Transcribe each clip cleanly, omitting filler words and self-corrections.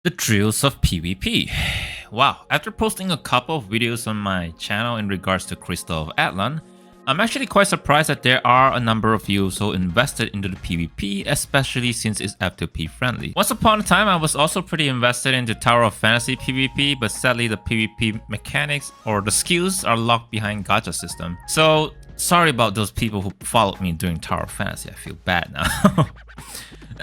The drills of PvP. Wow, after posting a couple of videos on my channel in regards to Crystal of Atlan, I'm actually quite surprised that there are a number of you so invested into the PvP, especially since it's F2P friendly. Once upon a time, I was also pretty invested into Tower of Fantasy PvP, but sadly the PvP mechanics or the skills are locked behind gacha system. So sorry about those people who followed me during Tower of Fantasy, I feel bad now.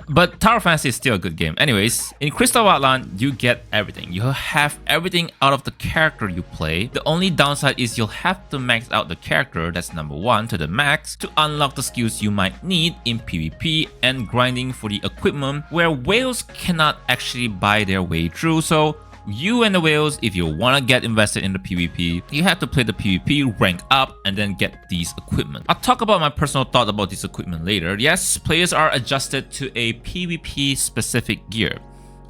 But Tower of Fantasy is still a good game. Anyways, in Crystal of Atlan, you get everything. You have everything out of the character you play. The only downside is you'll have to max out the character, that's number 1, to the max to unlock the skills you might need in PvP and grinding for the equipment where whales cannot actually buy their way through. So you and the whales, if you want to get invested in the PvP, you have to play the PvP, rank up, and then get these equipment. I'll talk about my personal thought about this equipment later. Yes, players are adjusted to a PvP specific gear.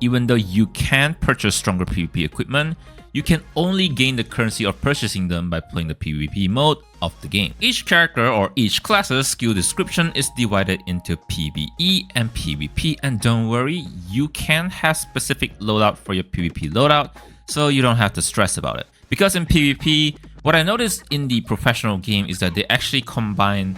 Even though you can purchase stronger PvP equipment, you can only gain the currency of purchasing them by playing the PvP mode of the game. Each character or each class's skill description is divided into PvE and PvP, and don't worry, you can have specific loadout for your PvP loadout, so you don't have to stress about it. Because in PvP, what I noticed in the professional game is that they actually combine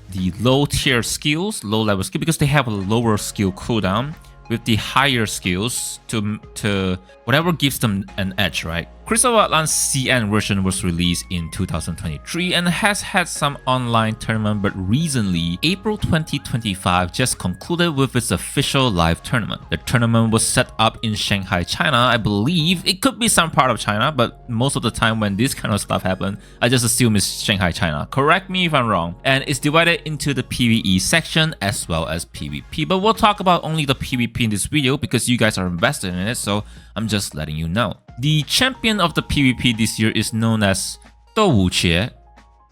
the low tier skills, low level skill, because they have a lower skill cooldown, with the higher skills to whatever gives them an edge, right? Crystal of Atlan's CN version was released in 2023 and has had some online tournament, but recently, April 2025 just concluded with its official live tournament. The tournament was set up in Shanghai, China. I believe it could be some part of China, but most of the time when this kind of stuff happens, I just assume it's Shanghai, China. Correct me if I'm wrong. And it's divided into the PvE section as well as PvP, but we'll talk about only the PvP in this video because you guys are invested in it, so I'm just letting you know. The champion of the PvP this year is known as 斗武茄，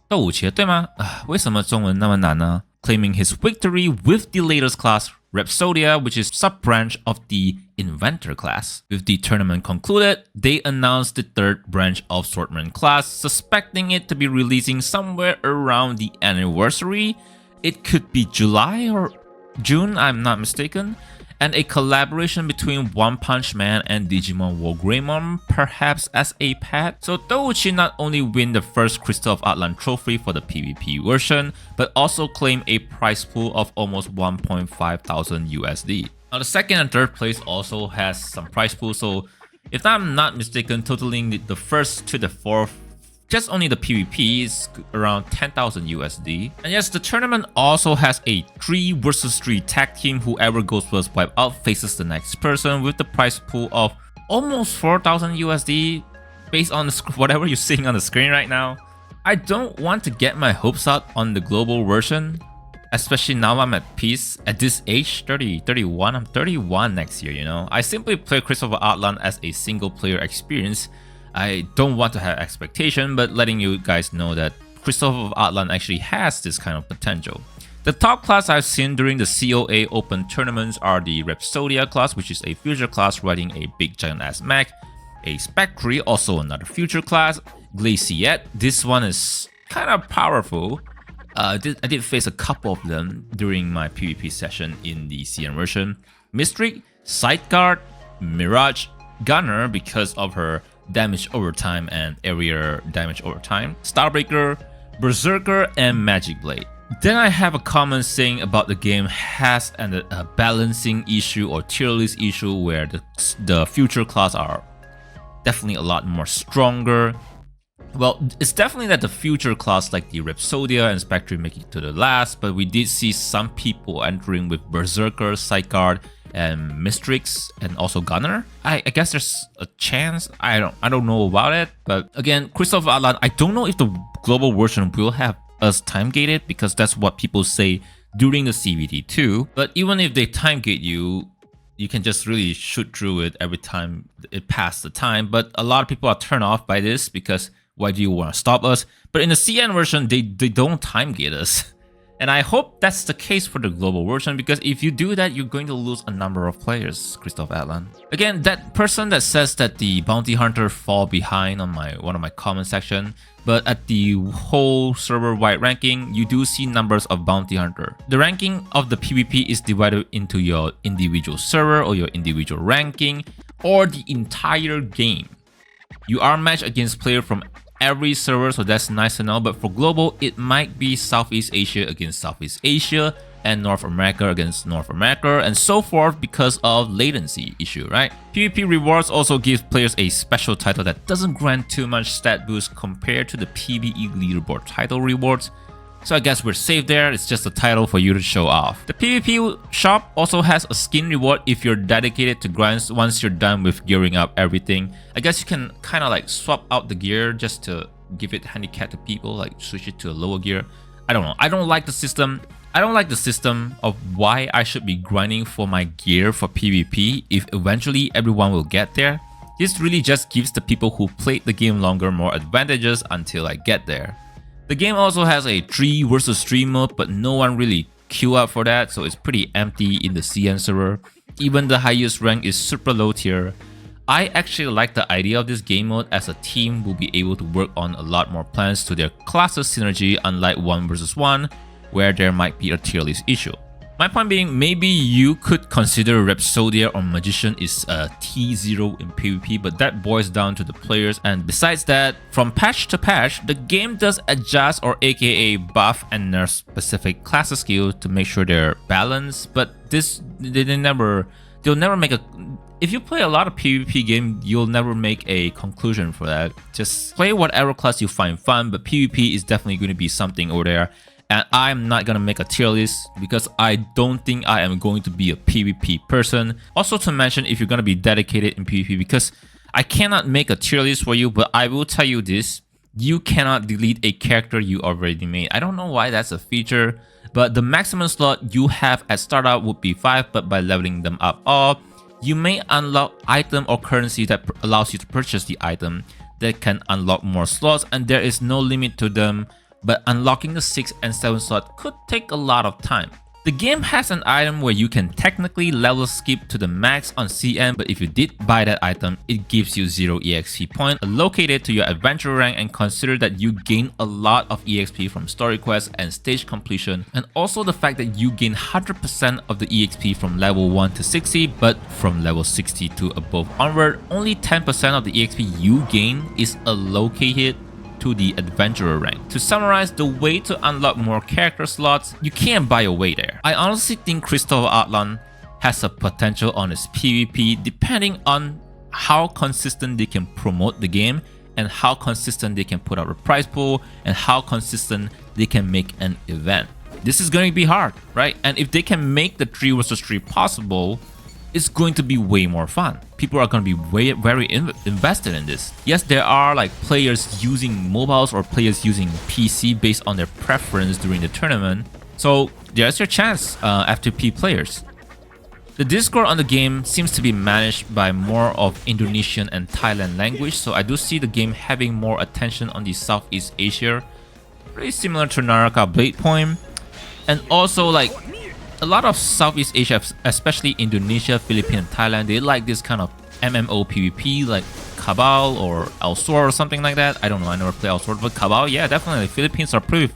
斗武茄对吗？为什么中文那么难呢？ Claiming his victory with the latest class, Rhapsodia, which is sub-branch of the Inventor class. With the tournament concluded, they announced the third branch of Swordman class, suspecting it to be releasing somewhere around the anniversary. It could be July or June, I'm not mistaken. And a collaboration between One Punch Man and Digimon War Greymon, perhaps as a pet. So Douchi not only win the first Crystal of Atlan trophy for the PvP version, but also claim a prize pool of almost 1.5 thousand USD. Now the second and third place also has some prize pool, so if I'm not mistaken, totaling the first to the fourth, just only the PvP is around 10,000 USD. And yes, the tournament also has a 3 versus 3 tag team. Whoever goes first wipe out faces the next person with the prize pool of almost 4,000 USD based on whatever you're seeing on the screen right now. I don't want to get my hopes up on the global version, especially now I'm at peace at this age, 31. I'm 31 next year, you know. I simply play Crystal of Atlan as a single player experience. I don't want to have expectation, but letting you guys know that Crystal of Atlan actually has this kind of potential. The top class I've seen during the COA Open tournaments are the Rhapsodia class, which is a future class riding a big giant ass mech, a Spectre, also another future class, Glaciette, this one is kind of powerful. I did face a couple of them during my PvP session in the CN version. Mystic, Sideguard, Mirage, Gunner because of her damage over time and area damage over time, Starbreaker, Berserker, and Magic Blade. Then I have a comment saying about the game has a balancing issue or tier list issue where the future class are definitely a lot more stronger. Well, it's definitely that the future class like the Rhapsodia and Spectre make it to the last, but we did see some people entering with Berserker, Sideguard, and Mistrix, and also Gunner. I guess there's a chance. I don't know about it, but again, Crystal of Atlan, I don't know if the global version will have us time gated because that's what people say during the CVT too. But even if they time gate you, you can just really shoot through it every time it passes the time. But a lot of people are turned off by this because why do you want to stop us? But in the CN version, they don't time gate us. And I hope that's the case for the global version, because if you do that, you're going to lose a number of players, Crystal of Atlan. Again, that person that says that the bounty hunter fall behind on one of my comment section, but at the whole server-wide ranking, you do see numbers of bounty hunter. The ranking of the PvP is divided into your individual server or your individual ranking, or the entire game. You are matched against players from every server, so that's nice to know, but for global, it might be Southeast Asia against Southeast Asia and North America against North America and so forth because of latency issue, right? PvP rewards also gives players a special title that doesn't grant too much stat boost compared to the PvE leaderboard title rewards. So I guess we're safe there, it's just a title for you to show off. The PvP shop also has a skin reward if you're dedicated to grinds once you're done with gearing up everything. I guess you can kind of like swap out the gear just to give it handicap to people, like switch it to a lower gear. I don't know, I don't like the system. I don't like the system of why I should be grinding for my gear for PvP if eventually everyone will get there. This really just gives the people who played the game longer more advantages until I get there. The game also has a 3 versus 3 mode, but no one really queue up for that, so it's pretty empty in the CN server. Even the highest rank is super low tier. I actually like the idea of this game mode, as a team will be able to work on a lot more plans to their classes synergy, unlike 1 versus 1, where there might be a tier list issue. My point being, maybe you could consider Rhapsodia or Magician is a T0 in PvP, but that boils down to the players. And besides that, from patch to patch, the game does adjust or aka buff and nerf specific classes skills to make sure they're balanced, but they'll never make a... If you play a lot of PvP game, you'll never make a conclusion for that. Just play whatever class you find fun, but PvP is definitely going to be something over there. And I'm not gonna make a tier list because I don't think I am going to be a PvP person. Also to mention, if you're gonna be dedicated in PvP, because I cannot make a tier list for you, but I will tell you this, you cannot delete a character you already made. I don't know why that's a feature, but the maximum slot you have at startup would be 5, but by leveling them up all, you may unlock item or currency that allows you to purchase the item that can unlock more slots, and there is no limit to them. But unlocking the 6 and 7 slot could take a lot of time. The game has an item where you can technically level skip to the max on CN, but if you did buy that item, it gives you 0 EXP point allocated to your adventure rank, and consider that you gain a lot of EXP from story quests and stage completion, and also the fact that you gain 100% of the EXP from level 1 to 60, but from level 60 to above onward, only 10% of the EXP you gain is allocated to the adventurer rank. To summarize, the way to unlock more character slots, you can't buy your way there. I honestly think Crystal of Atlan has a potential on its PvP depending on how consistent they can promote the game and how consistent they can put out a prize pool and how consistent they can make an event. This is going to be hard, right? And if they can make the 3 versus 3 possible, it's going to be way more fun. People are going to be very invested in this. Yes, there are like players using mobiles or players using PC based on their preference during the tournament. So there's your chance, FTP players. The Discord on the game seems to be managed by more of Indonesian and Thailand language, so I do see the game having more attention on the Southeast Asia, pretty similar to Naraka Blade Point. And also like a lot of Southeast Asia, especially Indonesia, Philippines, and Thailand, they like this kind of MMO PvP like Cabal or El Sur or something like that. I don't know, I never play El Sur, but Cabal, yeah, definitely. The Philippines are pretty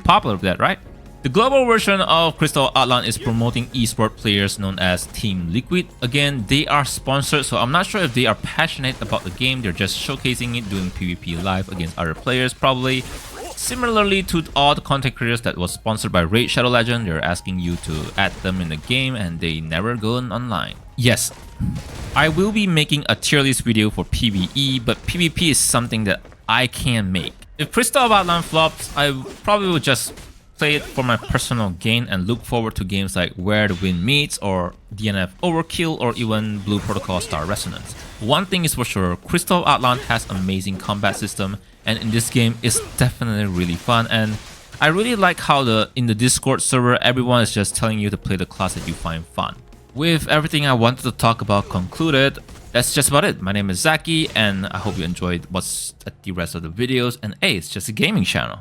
popular with that, right? The global version of Crystal Atlan is promoting esport players known as Team Liquid. Again, they are sponsored, so I'm not sure if they are passionate about the game. They're just showcasing it, doing PvP live against other players probably. Similarly to all the content creators that was sponsored by Raid Shadow Legend, they're asking you to add them in the game and they never go online. Yes, I will be making a tier list video for PvE, but PvP is something that I can't make. If Crystal of Atlan flops, I probably will just play it for my personal gain and look forward to games like Where the Wind Meets or DNF Overkill or even Blue Protocol Star Resonance. One thing is for sure, Crystal of Atlan has amazing combat system, and in this game it's definitely really fun, and I really like how in the Discord server everyone is just telling you to play the class that you find fun. With everything I wanted to talk about concluded, that's just about it. My name is Zackie, and I hope you enjoyed what's at the rest of the videos, and hey, it's just a gaming channel.